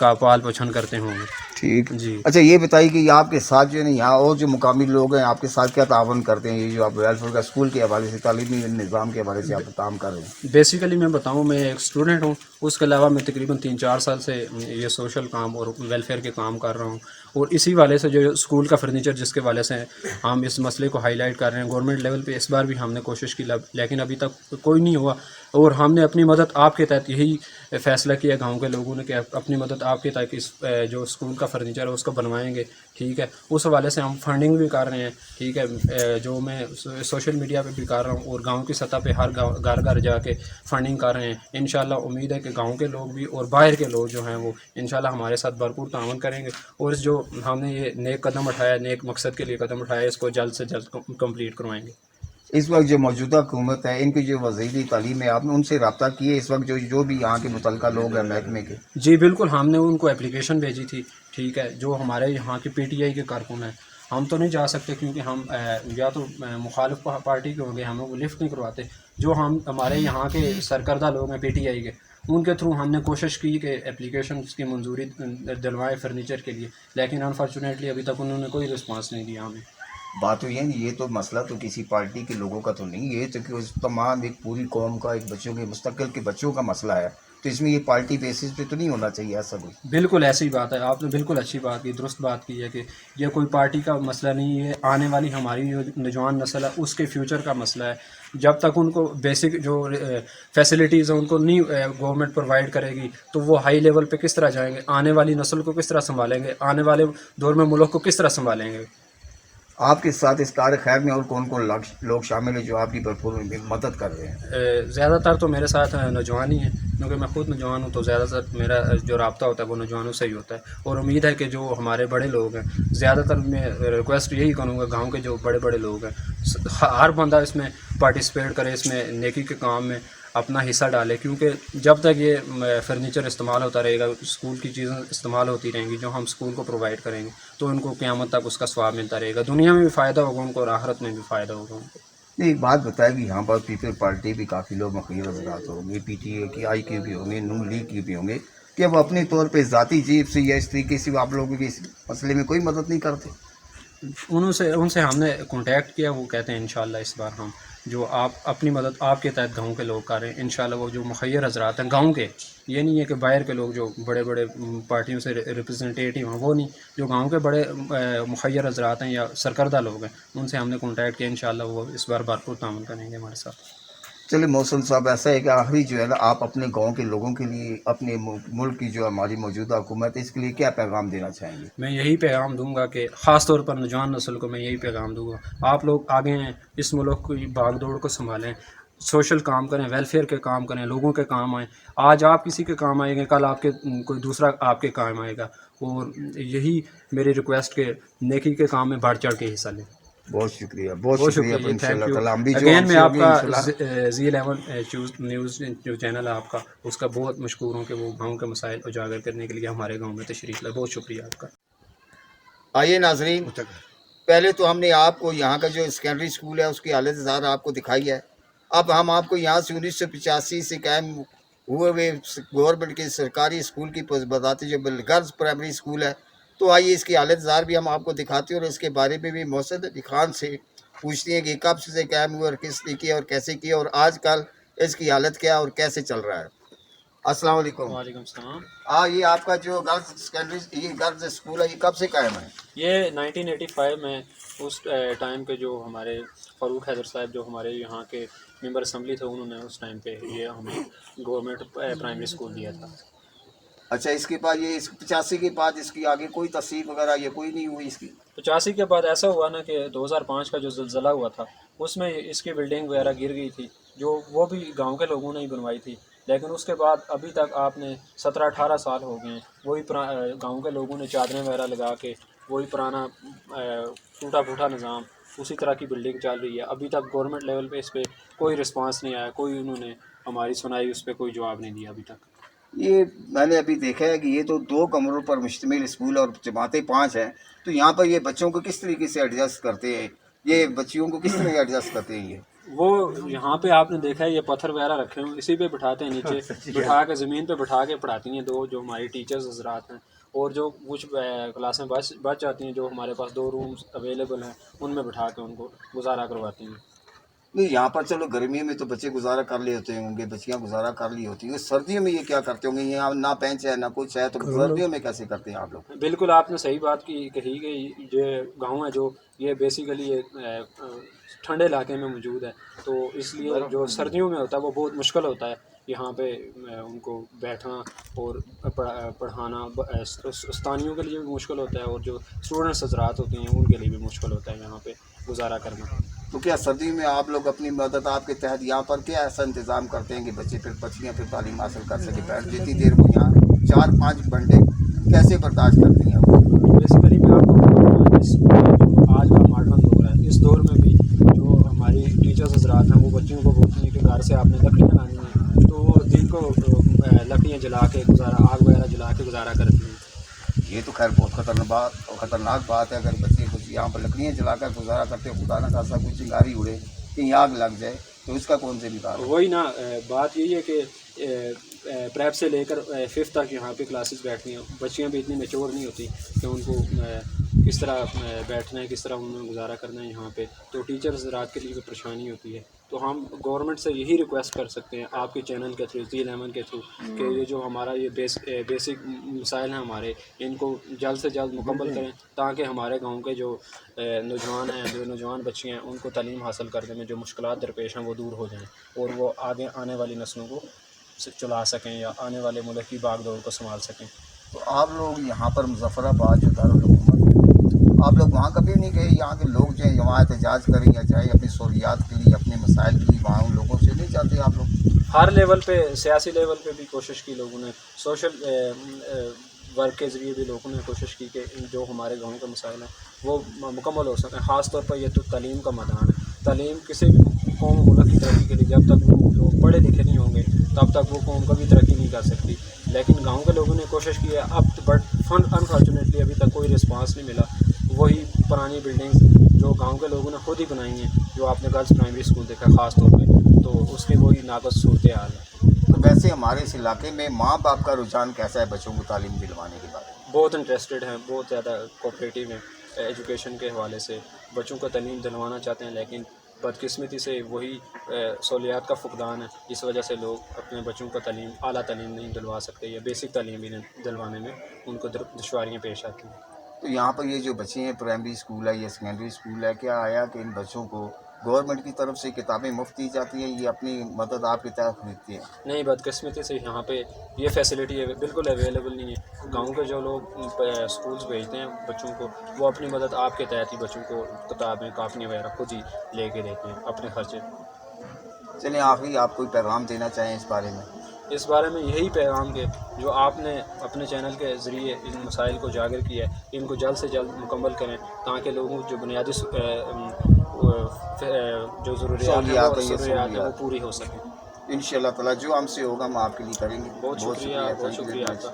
کا پال پوچھن کرتے ہوں گے. ٹھیک. جی. اچھا یہ بتائیے کہ آپ کے ساتھ جو ہے نا یہاں اور جو مقامی لوگ ہیں آپ کے ساتھ کیا تعاون کرتے ہیں؟ یہ جو آپ ویلفیئر کا اسکول کے حوالے سے تعلیمی نظام کے حوالے سے آپ کام کر رہے ہیں. بیسیکلی میں بتاؤں میں ایک اسٹوڈنٹ ہوں, اس کے علاوہ میں تقریباً 3-4 سال سے یہ سوشل کام اور ویلفیئر کے کام کر رہا ہوں, اور اسی والے سے جو اسکول کا فرنیچر جس کے والے سے ہم اس مسئلے کو ہائی لائٹ کر رہے ہیں. گورنمنٹ لیول پہ اس بار بھی ہم نے کوشش کی لیکن ابھی تک کوئی نہیں ہوا, اور ہم نے اپنی مدد آپ کے تحت یہی فیصلہ کیا گاؤں کے لوگوں نے کہ اپنی مدد آپ کے تحت اس جو اسکول کا فرنیچر ہے اس کو بنوائیں گے. ٹھیک ہے, اس حوالے سے ہم فنڈنگ بھی کر رہے ہیں. ٹھیک ہے, جو میں سوشل میڈیا پہ بھی کر رہا ہوں اور گاؤں کی سطح پہ ہر گھر گھر جا کے فنڈنگ کر رہے ہیں. انشاءاللہ امید ہے کہ گاؤں کے لوگ بھی اور باہر کے لوگ جو ہیں وہ انشاءاللہ ہمارے ساتھ بھرپور تعاون کریں گے, اور جو ہم نے یہ نیک قدم اٹھایا, نیک مقصد کے لیے قدم اٹھایا, اس کو جلد سے جلد کمپلیٹ کروائیں گے. اس وقت جو موجودہ حکومت ہے ان کی جو وزیری تعلیم ہے آپ نے ان سے رابطہ کیے اس وقت جو بھی یہاں کے متعلقہ لوگ ہیں محکمے کے؟ جی بالکل, ہم نے ان کو اپلیکیشن بھیجی تھی. ٹھیک ہے, جو ہمارے یہاں کے پی ٹی آئی کے کارکن ہیں, ہم تو نہیں جا سکتے کیونکہ ہم یا تو مخالف پارٹی کے ہوں گے, ہمیں وہ لفٹ نہیں کرواتے. جو ہمارے یہاں کے سرکردہ لوگ ہیں پی ٹی آئی کے, ان کے تھرو ہم نے کوشش کی کہ اپلیکیشن کی منظوری دلوائے فرنیچر کے لیے, لیکن انفارچونیٹلی ابھی تک انہوں نے کوئی رسپانس نہیں دیا ہمیں. بات تو یہ تو مسئلہ تو کسی پارٹی کے لوگوں کا تو نہیں, یہ تو کہ اس تمام ایک پوری قوم کا, ایک بچوں کے مستقبل کے بچوں کا مسئلہ ہے, تو اس میں یہ پارٹی بیسس پہ تو نہیں ہونا چاہیے ایسا کوئی. بالکل ایسی بات ہے, آپ نے بالکل اچھی بات کی, درست بات کی ہے کہ یہ کوئی پارٹی کا مسئلہ نہیں ہے. آنے والی ہماری جو نوجوان نسل ہے اس کے فیوچر کا مسئلہ ہے. جب تک ان کو بیسک جو فیسلٹیز ہیں ان کو نہیں گورنمنٹ پرووائڈ کرے گی تو وہ ہائی لیول پہ کس طرح جائیں گے, آنے والی نسل کو کس طرح سنبھالیں گے, آنے والے دور میں ملک کو کس طرح سنبھالیں گے. آپ کے ساتھ اس کار خیر میں اور کون کون لوگ شامل ہیں جو آپ کی بھرپور مدد کر رہے ہیں؟ زیادہ تر تو میرے ساتھ نوجوان ہی ہیں, کیونکہ میں خود نوجوان ہوں, تو زیادہ تر میرا جو رابطہ ہوتا ہے وہ نوجوانوں سے ہی ہوتا ہے. اور امید ہے کہ جو ہمارے بڑے لوگ ہیں, زیادہ تر میں ریکویسٹ یہی کروں گا گاؤں کے جو بڑے بڑے لوگ ہیں, ہر بندہ اس میں پارٹیسپیٹ کرے, اس میں نیکی کے کام میں اپنا حصہ ڈالے, کیونکہ جب تک یہ فرنیچر استعمال ہوتا رہے گا, اسکول کی چیزیں استعمال ہوتی رہیں گی جو ہم اسکول کو پرووائڈ کریں گے, تو ان کو قیامت تک اس کا ثواب ملتا رہے گا. دنیا میں بھی فائدہ ہوگا ان کو اور آخرت میں بھی فائدہ ہوگا ان کو. ایک بات بتائے کہ یہاں پر پیپل پارٹی بھی کافی لوگ مخیر حضرات ہوں گے, پی ٹی اے کی, آئی کے بھی ہوں گے, نون لیگ کے بھی ہوں گے, کہ وہ اپنے طور پہ ذاتی جیب سے یا اس طریقے سے آپ لوگوں کے اس مسئلے میں کوئی مدد نہیں کرتے؟ ان سے ہم نے کانٹیکٹ کیا, وہ کہتے ہیں انشاءاللہ اس بار ہم جو آپ اپنی مدد آپ کے تحت گاؤں کے لوگ کر رہے ہیں, انشاءاللہ وہ جو مخیر حضرات ہیں گاؤں کے, یہ نہیں ہے کہ باہر کے لوگ جو بڑے بڑے پارٹیوں سے ریپرزنٹیٹیو ہیں وہ نہیں, جو گاؤں کے بڑے مخیر حضرات ہیں یا سرکردہ لوگ ہیں, ان سے ہم نے کانٹیکٹ کیا. انشاءاللہ وہ اس بار بھرپور تعاون کریں گے ہمارے ساتھ. چلے محسن صاحب, ایسا ہے کہ آخری جو ہے نا آپ اپنے گاؤں کے لوگوں کے لیے, اپنے ملک کی جو ہماری موجودہ حکومت ہے اس کے لیے کیا پیغام دینا چاہیں گے؟ میں یہی پیغام دوں گا کہ خاص طور پر نوجوان نسل کو میں یہی پیغام دوں گا, آپ لوگ آگے ہیں, اس ملک کی بھاگ دوڑ کو سنبھالیں, سوشل کام کریں, ویلفیئر کے کام کریں, لوگوں کے کام آئیں. آج آپ کسی کے کام آئیں گے, کل آپ کے کوئی دوسرا آپ کے کام آئے گا, اور یہی میری ریکویسٹ کہ نیکی کے کام میں بڑھ چڑھ کے حصہ لیں. بہت شکریہ, بہت شکریہ. ان شاء تھینک اللہ یو تعالیٰ ہم بھی جو اگین. ہم میں سے آپ ہوگی کا انشاءاللہ. زی11 نیوز جو چینل ہے آپ کا, اس کا بہت مشکور ہوں کہ وہ گاؤں کے مسائل اجاگر کرنے کے لیے ہمارے گاؤں میں تشریف لائے. بہت شکریہ آپ کا. آئیے ناظرین, پہلے تو ہم نے آپ کو یہاں کا جو سیکنڈری اسکول ہے اس کی حالت زار آپ کو دکھائی ہے. اب ہم آپ کو یہاں سے 1985 سے قائم ہوئے ہوئے گورنمنٹ کے سرکاری اسکول کی بتاتے جو گرلز پرائمری اسکول ہے, تو آئیے اس کی حالت زار بھی ہم آپ کو دکھاتے ہیں, اور اس کے بارے میں بھی محسن علی خان سے پوچھتے ہیں کہ کب سے قائم ہوئے اور کس نے کیا اور کیسے کیا, اور آج کل اس کی حالت کیا اور کیسے چل رہا ہے. السلام علیکم. وعلیکم السلام. یہ آپ کا جو گرلز سیکنڈری یہ گرلز اسکول ہے یہ کب سے قائم ہے؟ یہ 1985 میں اس ٹائم پہ جو ہمارے فاروق حیدر صاحب جو ہمارے یہاں کے ممبر اسمبلی تھے, انہوں نے اس ٹائم پہ یہ ہمیں گورنمنٹ پرائمری اسکول دیا تھا. اچھا, اس کے بعد یہ 85 کے بعد اس کی آگے کوئی تصحیح وغیرہ یہ کوئی نہیں ہوئی اس کی؟ 85 کے بعد ایسا ہوا نا کہ 2005 کا جو زلزلہ ہوا تھا اس میں اس کی بلڈنگ وغیرہ گر گئی تھی, جو وہ بھی گاؤں کے لوگوں نے ہی بنوائی تھی. لیکن اس کے بعد ابھی تک آپ نے 17-18 سال ہو گئے ہیں, وہی گاؤں کے لوگوں نے چادریں وغیرہ لگا کے وہی پرانا ٹوٹا پھوٹا نظام اسی طرح کی بلڈنگ چل رہی ہے. ابھی تک گورنمنٹ لیول پہ اس پہ کوئی رسپانس نہیں آیا, کوئی انہوں نے ہماری سنائی اس پہ کوئی جواب نہیں دیا ابھی تک. یہ میں نے ابھی دیکھا ہے کہ یہ تو 2 کمروں پر مشتمل اسکول اور جماعتیں 5 ہیں, تو یہاں پر یہ بچوں کو کس طریقے سے ایڈجسٹ کرتے ہیں, یہ بچیوں کو کس طرح ایڈجسٹ کرتے ہیں؟ یہ وہ یہاں پہ آپ نے دیکھا ہے یہ پتھر وغیرہ رکھے ہوئے اسی پہ بٹھاتے ہیں نیچے بٹھا کے زمین پہ بٹھا کے پڑھاتی ہیں دو جو ہماری ٹیچرز حضرات ہیں، اور جو کچھ کلاسیں بچ جاتی ہیں جو ہمارے پاس 2 رومز اویلیبل ہیں ان میں بٹھا کے ان کو گزارا کرواتی ہیں۔ نہیں یہاں پر چلو گرمیوں میں تو بچے گزارا کر لیے ہوتے ہوں گے، بچیاں گزارا کر لی ہوتی ہیں، سردیوں میں یہ کیا کرتے ہوں گے؟ یہاں نہ بینچ ہے نہ کچھ ہے، تو سردیوں میں کیسے کرتے ہیں آپ لوگ؟ بالکل آپ نے صحیح بات کہی کہ یہ گاؤں ہے جو یہ بیسیکلی یہ ٹھنڈے علاقے میں موجود ہے، تو اس لیے جو سردیوں میں ہوتا ہے وہ بہت مشکل ہوتا ہے یہاں پہ ان کو بیٹھنا اور پڑھانا، استانیوں کے لیے بھی مشکل ہوتا ہے اور جو اسٹوڈنٹس حضرات ہوتے ہیں ان کے لیے بھی مشکل ہوتا ہے یہاں پہ گزارا کرنا۔ تو کیا سردی میں آپ لوگ اپنی مدد آپ کے تحت یہاں پر کیا ایسا انتظام کرتے ہیں کہ بچیاں پھر تعلیم حاصل کر سکیں؟ بیٹھ جتنی دیر وہ یہاں 4-5 گھنٹے کیسے برداشت کرتی ہیں؟ بیسیکلی میں آپ کو بتاؤں اس آج کا ماڈرن دور ہے، اس دور میں بھی جو ہماری ٹیچرز حضرات ہیں وہ بچیوں کو بولتی ہیں کہ گھر سے آپ نے لکڑیاں لانی ہیں، تو وہ دن کو لکڑیاں جلا کے آگ وغیرہ جلا کے گزارا کرتی ہیں۔ یہ تو خیر بہت خطرناک بات ہے، اگر بچے کچھ یہاں پر لکڑیاں جلا کر گزارا کرتے، خدا نہ خاصا کچھ چنگاری اڑے کہیں آگ لگ جائے تو اس کا کون ذمہ دار ہے؟ وہی نا بات یہی ہے کہ پریپ سے لے کر 5th تک یہاں پہ کلاسز بیٹھتی ہیں، بچیاں بھی اتنی میچور نہیں ہوتی کہ ان کو کس طرح بیٹھنا ہے، کس طرح ان میں گزارا کرنا ہے یہاں پہ، تو ٹیچر حضرات کے لیے بھی پریشانی ہوتی ہے۔ تو ہم گورنمنٹ سے یہی ریکویسٹ کر سکتے ہیں آپ کے چینل کے تھرو، زی لیمن کے تھرو، کہ یہ جو ہمارا یہ بیسک مسائل ہیں ہمارے، ان کو جلد سے جلد مکمل کریں تاکہ ہمارے گاؤں کے جو نوجوان ہیں، جو نوجوان بچے ہیں، ان کو تعلیم حاصل کرنے میں جو مشکلات درپیش ہیں وہ دور ہو جائیں اور وہ آگے آنے والی نسلوں کو چلا سکیں یا آنے والے ملک کی باغ دور کو سنبھال سکیں۔ تو آپ لوگ یہاں پر مظفر آباد جو دارالحکومت ہے، آپ لوگ وہاں کبھی نہیں گئے؟ یہاں کے لوگ جو ہیں وہاں احتجاج کریں یا چاہے اپنی سہولیات کے لیے، اپنے مسائل کے لیے وہاں ان لوگوں سے نہیں چاہتے آپ لوگ؟ ہر لیول پہ، سیاسی لیول پہ بھی کوشش کی لوگوں نے، سوشل ورک کے ذریعے بھی لوگوں نے کوشش کی کہ جو ہمارے گاؤں کے مسائل ہیں وہ مکمل ہو سکیں۔ خاص طور پر یہ تو تعلیم کا میدان ہے، تعلیم کسی بھی قوم ملک کی ترقی کے لیے جب تک وہ لوگ پڑھے لکھے نہیں ہوں گے تب تک وہ قوم کبھی ترقی نہیں کر سکتی، لیکن گاؤں کے لوگوں نے کوشش کی ہے اب، بٹ انفارچونیٹلی ابھی تک کوئی رسپانس نہیں ملا۔ وہی پرانی بلڈنگز جو گاؤں کے لوگوں نے خود ہی بنائی ہیں، جو آپ نے گرلز پرائمری اسکول دیکھا خاص طور پہ، تو اس کی وہی ناقص صورتحال ہے۔ تو ویسے ہمارے اس علاقے میں ماں باپ کا رجحان کیسا ہے بچوں کو تعلیم دلوانے کے بارے میں؟ بہت انٹرسٹڈ ہیں، بہت زیادہ کوآپریٹیو ہیں ایجوکیشن کے حوالے سے، بچوں کو تعلیم دلوانا چاہتے ہیں، لیکن بدقسمتی سے وہی سہولیات کا فقدان ہے، اس وجہ سے لوگ اپنے بچوں کو اعلیٰ تعلیم نہیں دلوا سکتے یا بیسک تعلیم بھی نہیں دلوانے میں ان کو دشواریاں پیش آتی ہیں۔ تو یہاں پر یہ جو بچے ہیں پرائمری اسکول ہے یا سیکنڈری اسکول ہے، کیا آیا کہ ان بچوں کو گورنمنٹ کی طرف سے کتابیں مفت دی جاتی ہیں، یہ اپنی مدد آپ کے تحت خریدتے ہیں؟ نہیں، بدقسمتی سے یہاں پہ یہ فیسلٹی بالکل اویلیبل نہیں ہے۔ گاؤں کے جو لوگ اسکولس بھیجتے ہیں بچوں کو، وہ اپنی مدد آپ کے تحت ہی بچوں کو کتابیں کاپیاں وغیرہ خود ہی لے کے دیتے ہیں اپنے خرچے۔ چلیں آخری آپ کوئی پیغام دینا چاہیں اس بارے میں؟ اس بارے میں یہی پیغام کہ جو آپ نے اپنے چینل کے ذریعے ان مسائل کو اجاگر کیا ہے ان کو جلد سے جلد مکمل کریں تاکہ لوگوں جو بنیادی جو ضروریات ہیں وہ پوری ہو سکیں۔ ان شاء اللہ تعالیٰ جو ہم سے ہوگا ہم آپ کے لیے کریں گے۔ بہت شکریہ، بہت تھینک یو ویری شکریہ آپ مچ۔ کا۔